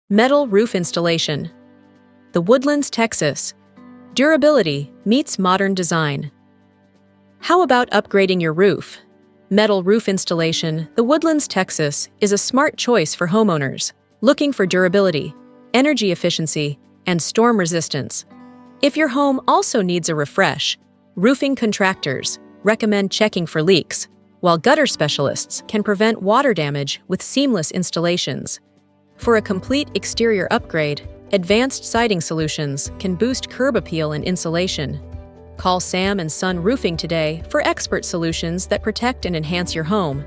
Metal roof installation. The Woodlands, Texas. Durability meets modern design. How about upgrading your roof? Metal roof installation. The Woodlands, Texas is a smart choice for homeowners looking for durability, energy efficiency, and storm resistance. If your home also needs a refresh, roofing contractors recommend checking for leaks, while gutter specialists can prevent water damage with seamless installations. For a complete exterior upgrade, advanced siding solutions can boost curb appeal and insulation. Call Sam & Son Roofing today for expert solutions that protect and enhance your home.